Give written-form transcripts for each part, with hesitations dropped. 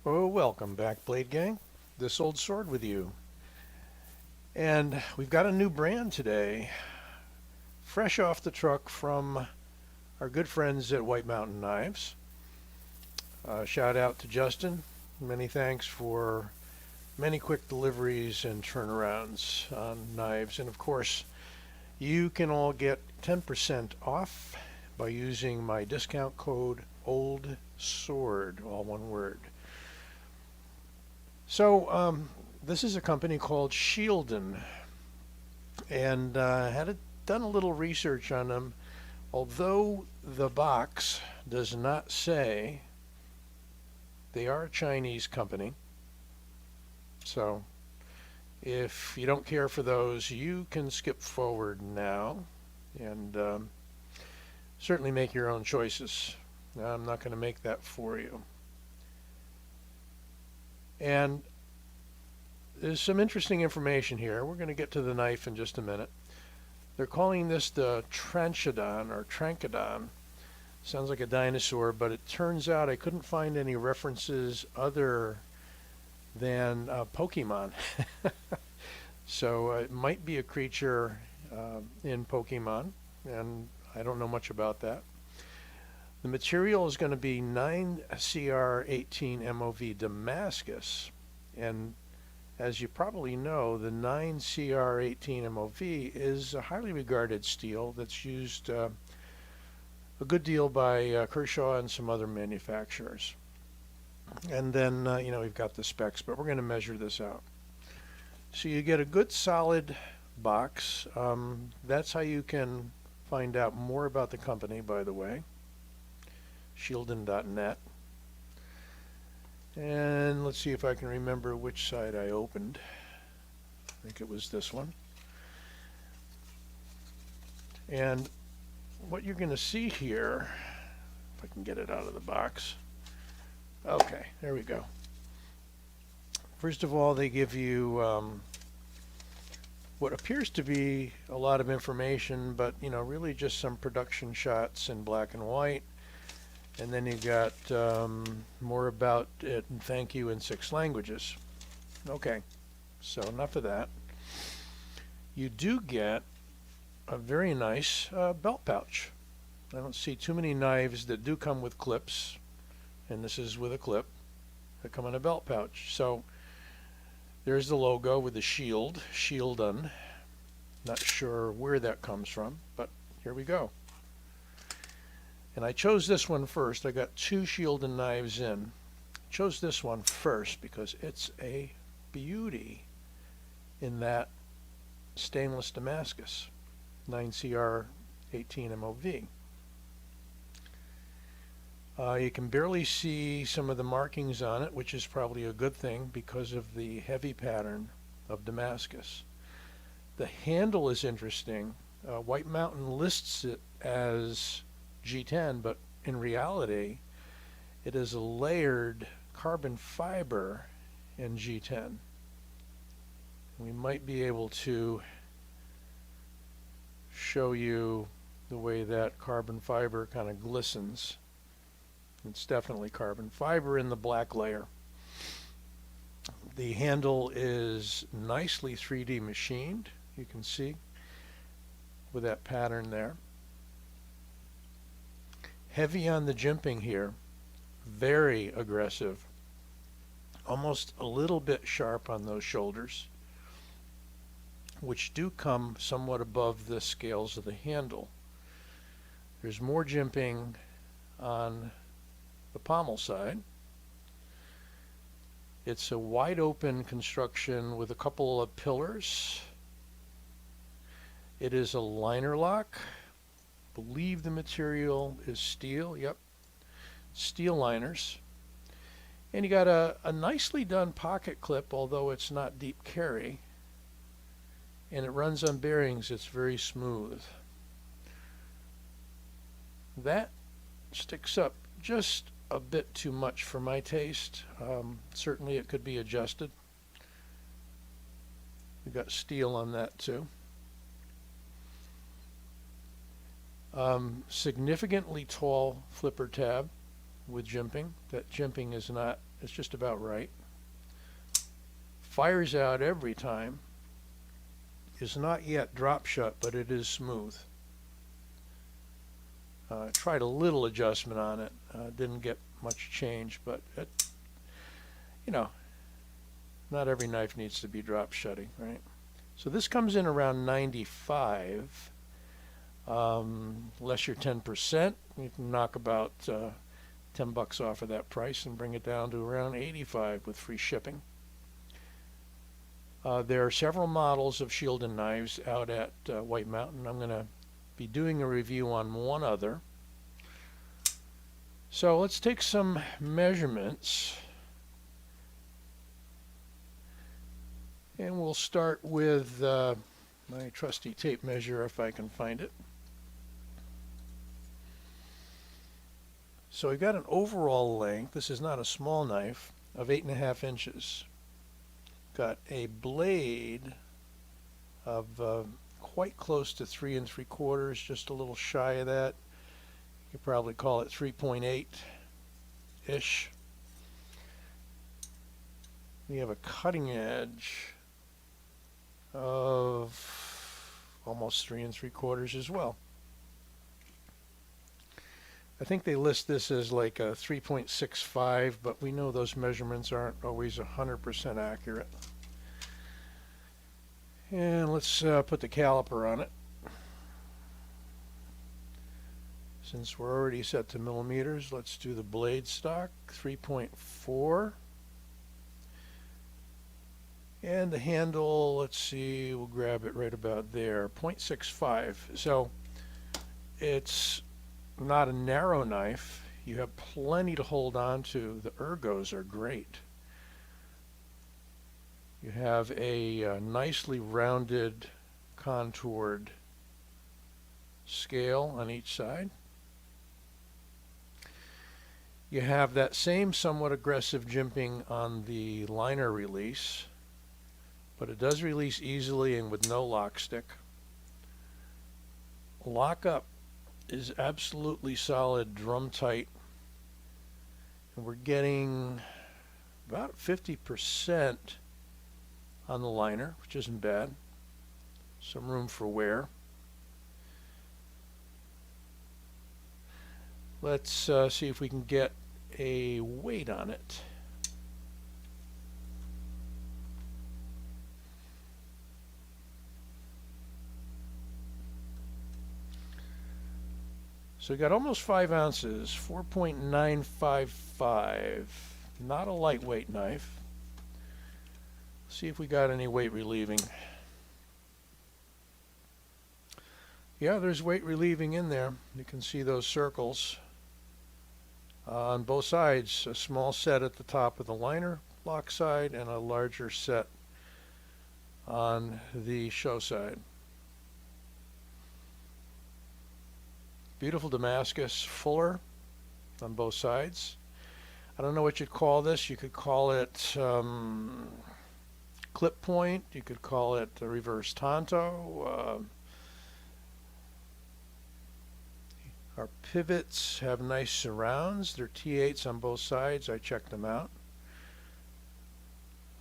Oh, welcome back, Blade Gang. This old sword with you. And we've got a new brand today, fresh off the truck from our good friends at White Mountain Knives. Shout out to Justin. Many thanks for many quick deliveries and turnarounds on knives. And of course, you can all get 10% off by using my discount code OLDSWORD, all one word. So, this is a company called Shieldon, and done a little research on them. Although the box does not say, they are a Chinese company. So, if you don't care for those, you can skip forward now and certainly make your own choices. I'm not going to make that for you. And there's some interesting information here. We're going to get to the knife in just a minute. They're calling this the Tranchodon or Tranchodon. Sounds like a dinosaur, but it turns out I couldn't find any references other than Pokemon. So it might be a creature in Pokemon, and I don't know much about that. The material is going to be 9CR18 MOV Damascus, and as you probably know, the 9CR18 MOV is a highly regarded steel that's used a good deal by Kershaw and some other manufacturers. And then, we've got the specs, but we're going to measure this out. So you get a good solid box. That's how you can find out more about the company, by the way. Shieldon.net. And let's see if I can remember which side I opened. I think it was this one. And what you're going to see here, if I can get it out of the box. Okay, there we go. First of all, they give you what appears to be a lot of information, but really just some production shots in black and white. And then you've got more about it and thank you in 6 languages. Okay, so enough of that. You do get a very nice belt pouch. I don't see too many knives that do come with clips, and this is with a clip that come in a belt pouch. So there's the logo with the shield, Shieldon. Not sure where that comes from, but here we go. And I chose this one first. I got 2 Shieldon knives in. Chose this one first because it's a beauty in that stainless Damascus, 9CR18 MOV. You can barely see some of the markings on it, which is probably a good thing because of the heavy pattern of Damascus. The handle is interesting. White Mountain lists it as G10, but in reality it is a layered carbon fiber in G10. We might be able to show you the way that carbon fiber kind of glistens. It's definitely carbon fiber in the black layer. The handle is nicely 3D machined, you can see, with that pattern there. Heavy on the jimping here, very aggressive, almost a little bit sharp on those shoulders, which do come somewhat above the scales of the handle. There's more jimping on the pommel side. It's a wide open construction with a couple of pillars. It is a liner lock. Believe the material is steel. Yep, steel liners. And you got a nicely done pocket clip, although it's not deep carry. And it runs on bearings. It's very smooth. That sticks up just a bit too much for my taste. Certainly it could be adjusted. We got steel on that too. Significantly tall flipper tab. with jimping. That jimping is not, it's just about right. Fires out every time. Is not yet drop shut, but it is smooth. Tried a little adjustment on it. Didn't get much change, but it, you know, not every knife needs to be drop shutting, right? So this comes in around 95. Less your 10%, you can knock about 10 bucks off of that price and bring it down to around 85 with free shipping. There are several models of Shieldon knives out at White Mountain. I'm going to be doing a review on one other. So let's take some measurements. And we'll start with my trusty tape measure if I can find it. So we've got an overall length, this is not a small knife, of 8.5 inches. Got a blade of quite close to 3 3/4, just a little shy of that. You could probably call it 3.8-ish. We have a cutting edge of almost 3 3/4 as well. I think they list this as like a 3.65, but we know those measurements aren't always 100% accurate. And let's put the caliper on it. Since we're already set to millimeters, let's do the blade stock, 3.4. And the handle, let's see, we'll grab it right about there, 0.65. So it's not a narrow knife. You have plenty to hold on to. The ergos are great. You have a nicely rounded, contoured scale on each side. You have that same somewhat aggressive jimping on the liner release, but it does release easily and with no lock stick. Lockup is absolutely solid, drum tight, and we're getting about 50% on the liner, which isn't bad. Some room for wear. Let's see if we can get a weight on it. So we got almost 5 ounces, 4.955. Not a lightweight knife. See if we got any weight relieving. Yeah, there's weight relieving in there. You can see those circles on both sides. A small set at the top of the liner lock side and a larger set on the show side. Beautiful Damascus, fuller on both sides. I don't know what you'd call this. You could call it clip point. You could call it a reverse Tanto. Our pivots have nice surrounds. They're T8s on both sides. I checked them out.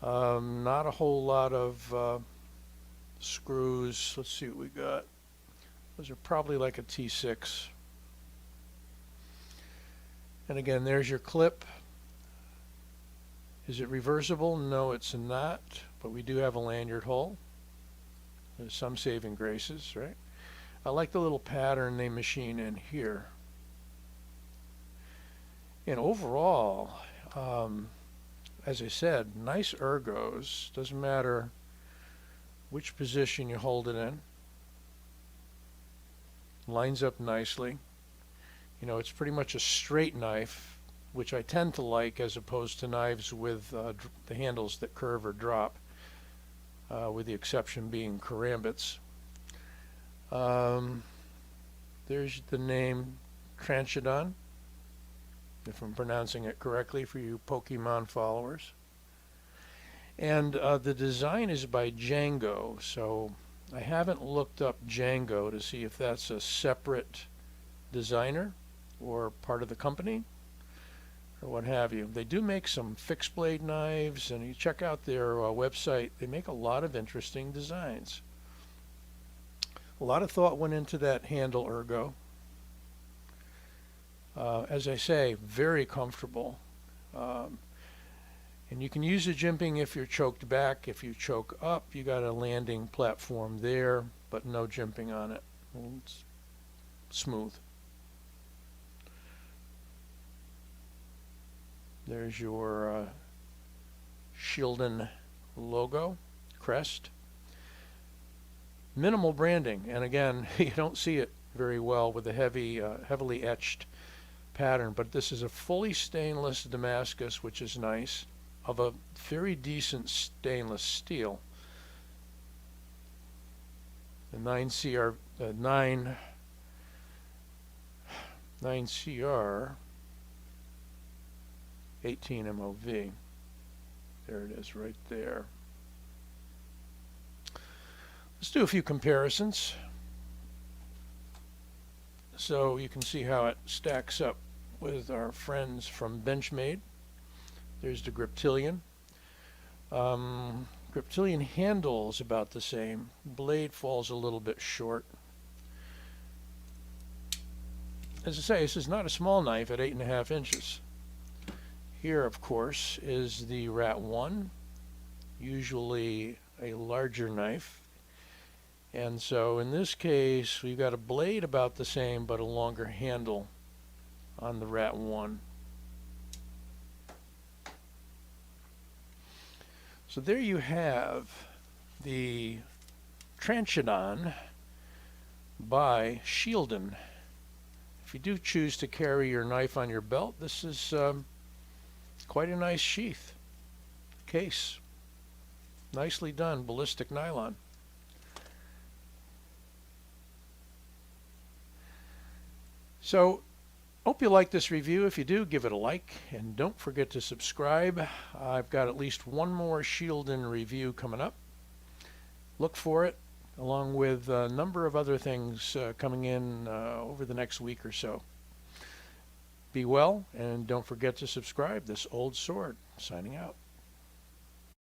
Not a whole lot of screws. Let's see what we got. Those are probably like a T6. And again, there's your clip. Is it reversible? No, it's not. But we do have a lanyard hole. There's some saving graces, right? I like the little pattern they machine in here. And overall, as I said, nice ergos. Doesn't matter which position you hold it in. Lines up nicely. You know, it's pretty much a straight knife, which I tend to like as opposed to knives with the handles that curve or drop, with the exception being karambits. There's the name Tranchodon, if I'm pronouncing it correctly for you Pokemon followers. And the design is by Django, so I haven't looked up Django to see if that's a separate designer or part of the company. or what have you. They do make some fixed blade knives, and you check out their website. They make a lot of interesting designs. A lot of thought went into that handle ergo. As I say, very comfortable. And you can use the jimping if you're choked back. If you choke up, you got a landing platform there, but no jimping on it. It's smooth. There's your Shieldon logo, crest. Minimal branding, and again, you don't see it very well with the heavily etched pattern, but this is a fully stainless Damascus, which is nice, of a very decent stainless steel. The 9CR 18 MOV. There it is right there. Let's do a few comparisons so you can see how it stacks up with our friends from Benchmade. There's the Griptilian. Griptilian handle is about the same. Blade falls a little bit short. As I say, this is not a small knife at 8.5 inches. Here, of course, is the Rat 1, usually a larger knife. And so in this case, we've got a blade about the same, but a longer handle on the Rat 1. So there you have the Tranchodon by Shieldon. If you do choose to carry your knife on your belt, this is quite a nice sheath case. Nicely done, ballistic nylon. So, hope you like this review. If you do, give it a like, and don't forget to subscribe. I've got at least one more Shieldon review coming up. Look for it, along with a number of other things coming in over the next week or so. Be well, and don't forget to subscribe. This Old Sword, signing out.